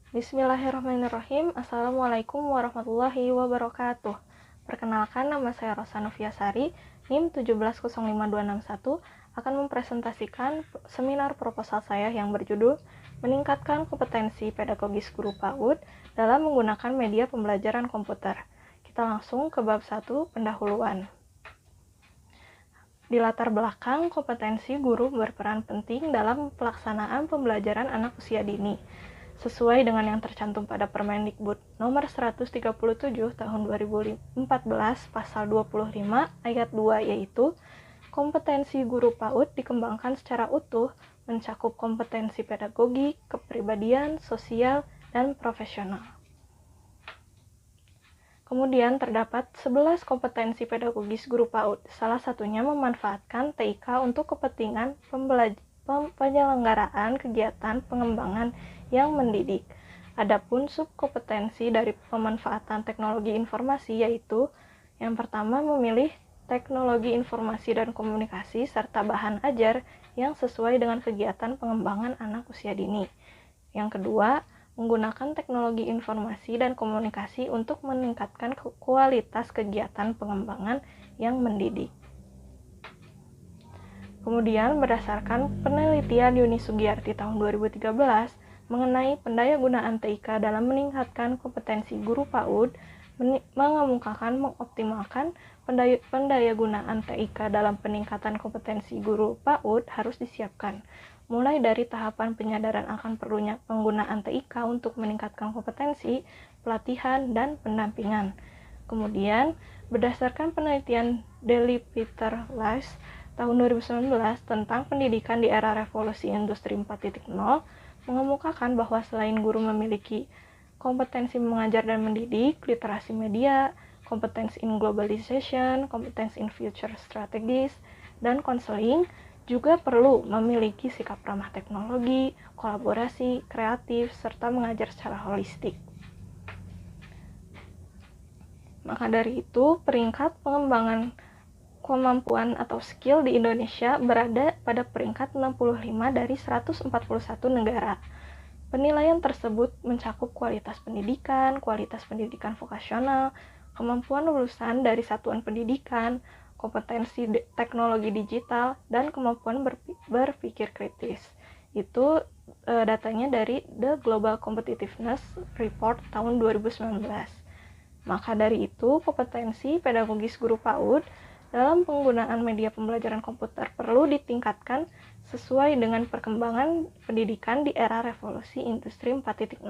Bismillahirrahmanirrahim. Assalamualaikum warahmatullahi wabarakatuh. Perkenalkan, nama saya Rosa Noviasari, NIM 1705261, akan mempresentasikan seminar proposal saya yang berjudul Meningkatkan Kompetensi Pedagogis Guru PAUD dalam Menggunakan Media Pembelajaran Komputer. Kita langsung ke bab 1, pendahuluan. Di latar belakang, kompetensi guru berperan penting dalam pelaksanaan pembelajaran anak usia dini. Sesuai dengan yang tercantum pada Permendikbud nomor 137 tahun 2014 pasal 25 ayat 2, yaitu kompetensi guru PAUD dikembangkan secara utuh, mencakup kompetensi pedagogi, kepribadian, sosial, dan profesional. Kemudian terdapat 11 kompetensi pedagogis guru PAUD. Salah satunya memanfaatkan TIK untuk kepentingan penyelenggaraan kegiatan pengembangan yang mendidik. Adapun subkompetensi dari pemanfaatan teknologi informasi yaitu yang pertama, memilih teknologi informasi dan komunikasi serta bahan ajar yang sesuai dengan kegiatan pengembangan anak usia dini. Yang kedua, menggunakan teknologi informasi dan komunikasi untuk meningkatkan kualitas kegiatan pengembangan yang mendidik. Kemudian, berdasarkan penelitian Yuni Sugiyarti tahun 2013 mengenai pendayagunaan TIK dalam meningkatkan kompetensi guru PAUD, mengemukakan mengoptimalkan pendayagunaan TIK dalam peningkatan kompetensi guru PAUD harus disiapkan, mulai dari tahapan penyadaran akan perlunya penggunaan TIK untuk meningkatkan kompetensi, pelatihan, dan pendampingan. Kemudian, berdasarkan penelitian Deli Peter Weiss tahun 2019 tentang pendidikan di era revolusi industri 4.0, mengemukakan bahwa selain guru memiliki kompetensi mengajar dan mendidik, literasi media, kompetensi in globalization, kompetensi in future strategies, dan konseling, juga perlu memiliki sikap ramah teknologi, kolaborasi, kreatif, serta mengajar secara holistik. Maka dari itu, peringkat pengembangan kemampuan atau skill di Indonesia berada pada peringkat 65 dari 141 negara. Penilaian tersebut mencakup kualitas pendidikan vokasional, kemampuan lulusan dari satuan pendidikan, kompetensi teknologi digital, dan kemampuan berpikir kritis. Itu datanya dari The Global Competitiveness Report tahun 2019. Maka dari itu, kompetensi pedagogis guru PAUD dalam penggunaan media pembelajaran komputer perlu ditingkatkan sesuai dengan perkembangan pendidikan di era revolusi industri 4.0.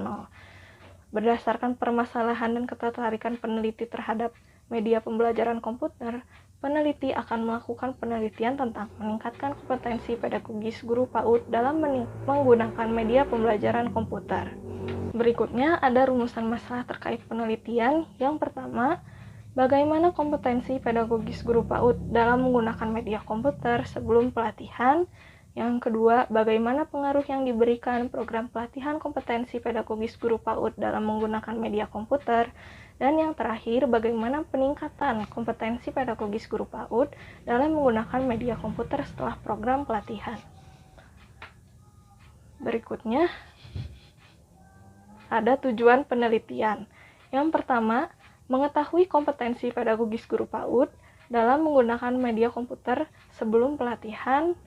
Berdasarkan permasalahan dan ketertarikan peneliti terhadap media pembelajaran komputer, peneliti akan melakukan penelitian tentang meningkatkan kompetensi pedagogis guru PAUD dalam menggunakan media pembelajaran komputer. Berikutnya ada rumusan masalah terkait penelitian. Yang pertama, bagaimana kompetensi pedagogis guru PAUD dalam menggunakan media komputer sebelum pelatihan? Yang kedua, bagaimana pengaruh yang diberikan program pelatihan kompetensi pedagogis guru PAUD dalam menggunakan media komputer? Dan yang terakhir, bagaimana peningkatan kompetensi pedagogis guru PAUD dalam menggunakan media komputer setelah program pelatihan? Berikutnya, ada tujuan penelitian. Yang pertama, mengetahui kompetensi pedagogis guru PAUD dalam menggunakan media komputer sebelum pelatihan.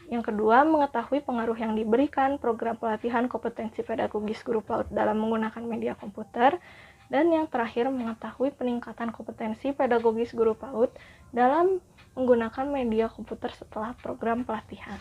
Yang kedua, mengetahui pengaruh yang diberikan program pelatihan kompetensi pedagogis guru PAUD dalam menggunakan media komputer. Dan yang terakhir, mengetahui peningkatan kompetensi pedagogis guru PAUD dalam menggunakan media komputer setelah program pelatihan.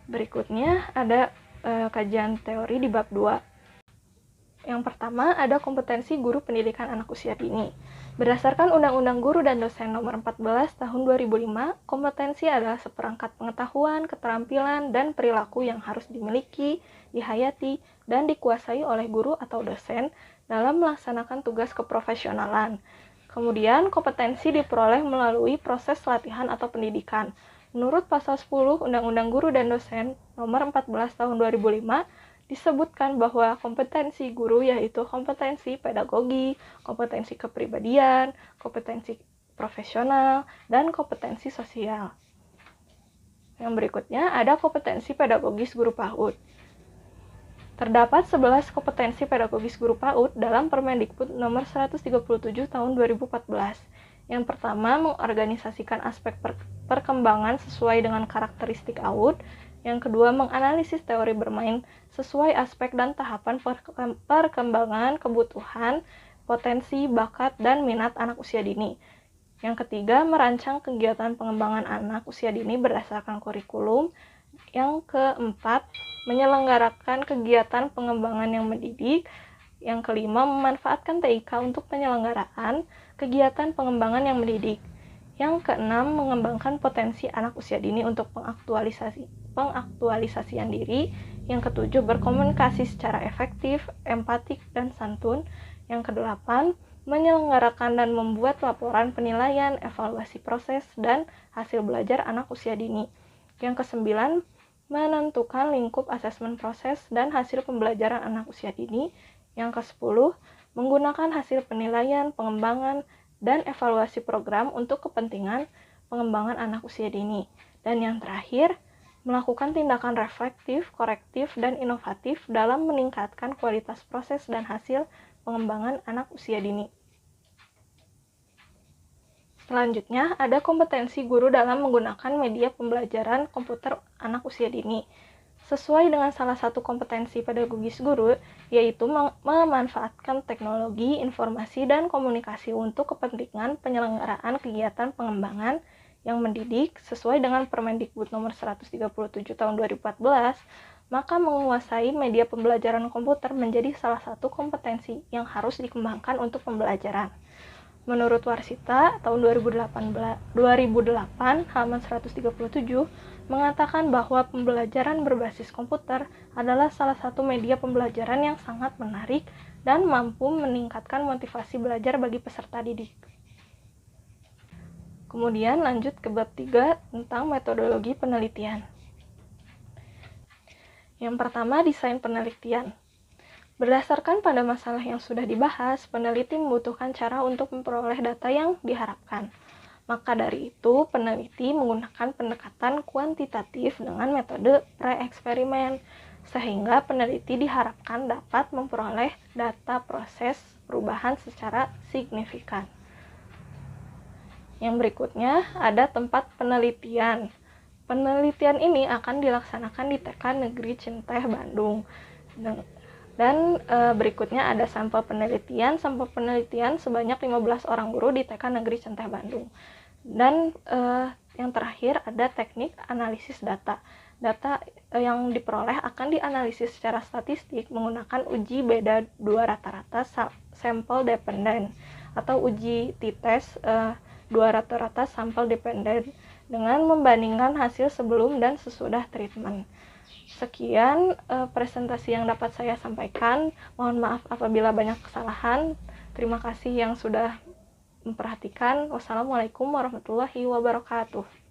Berikutnya ada kajian teori di bab 2. Yang pertama, ada kompetensi guru pendidikan anak usia dini. Berdasarkan Undang-Undang Guru dan Dosen Nomor 14 Tahun 2005, kompetensi adalah seperangkat pengetahuan, keterampilan, dan perilaku yang harus dimiliki, dihayati, dan dikuasai oleh guru atau dosen dalam melaksanakan tugas keprofesionalan. Kemudian, kompetensi diperoleh melalui proses latihan atau pendidikan. Menurut Pasal 10 Undang-Undang Guru dan Dosen Nomor 14 Tahun 2005, disebutkan bahwa kompetensi guru yaitu kompetensi pedagogi, kompetensi kepribadian, kompetensi profesional, dan kompetensi sosial. Yang berikutnya ada kompetensi pedagogis guru PAUD. Terdapat 11 kompetensi pedagogis guru PAUD dalam Permendikbud nomor 137 tahun 2014. Yang pertama, mengorganisasikan aspek perkembangan sesuai dengan karakteristik AUD. Yang kedua, menganalisis teori bermain sesuai aspek dan tahapan perkembangan, kebutuhan, potensi, bakat, dan minat anak usia dini. Yang ketiga, merancang kegiatan pengembangan anak usia dini berdasarkan kurikulum. Yang keempat, menyelenggarakan kegiatan pengembangan yang mendidik. Yang kelima, memanfaatkan TIK untuk penyelenggaraan kegiatan pengembangan yang mendidik. Yang keenam, mengembangkan potensi anak usia dini untuk pengaktualisasian diri. Yang ketujuh, berkomunikasi secara efektif, empatik, dan santun. Yang kedelapan, menyelenggarakan dan membuat laporan penilaian, evaluasi proses, dan hasil belajar anak usia dini. Yang kesembilan, menentukan lingkup asesmen proses dan hasil pembelajaran anak usia dini. Yang ke-10, menggunakan hasil penilaian, pengembangan, dan evaluasi program untuk kepentingan pengembangan anak usia dini. Dan yang terakhir, melakukan tindakan reflektif, korektif, dan inovatif dalam meningkatkan kualitas proses dan hasil pengembangan anak usia dini. Selanjutnya, ada kompetensi guru dalam menggunakan media pembelajaran komputer anak usia dini. Sesuai dengan salah satu kompetensi pedagogis guru, yaitu memanfaatkan teknologi, informasi, dan komunikasi untuk kepentingan penyelenggaraan kegiatan pengembangan yang mendidik sesuai dengan Permendikbud nomor 137 tahun 2014, maka menguasai media pembelajaran komputer menjadi salah satu kompetensi yang harus dikembangkan untuk pembelajaran. Menurut Warsita tahun 2008 halaman 137 mengatakan bahwa pembelajaran berbasis komputer adalah salah satu media pembelajaran yang sangat menarik dan mampu meningkatkan motivasi belajar bagi peserta didik. Kemudian lanjut ke bab 3 tentang metodologi penelitian. Yang pertama, desain penelitian. Berdasarkan pada masalah yang sudah dibahas, peneliti membutuhkan cara untuk memperoleh data yang diharapkan. Maka dari itu, peneliti menggunakan pendekatan kuantitatif dengan metode pre-eksperimen, sehingga peneliti diharapkan dapat memperoleh data proses perubahan secara signifikan. Yang berikutnya, ada tempat penelitian. Penelitian ini akan dilaksanakan di TK Negeri Cinteh, Bandung. Dan berikutnya ada sampel penelitian. Sampel penelitian sebanyak 15 orang guru di TK Negeri Cinteh, Bandung. Dan yang terakhir ada teknik analisis data. Data yang diperoleh akan dianalisis secara statistik menggunakan uji beda dua rata-rata sampel dependen atau uji t-test dua rata-rata sampel dependen dengan membandingkan hasil sebelum dan sesudah treatment. Sekian presentasi yang dapat saya sampaikan. Mohon maaf apabila banyak kesalahan. Terima kasih yang sudah memperhatikan. Wassalamualaikum warahmatullahi wabarakatuh.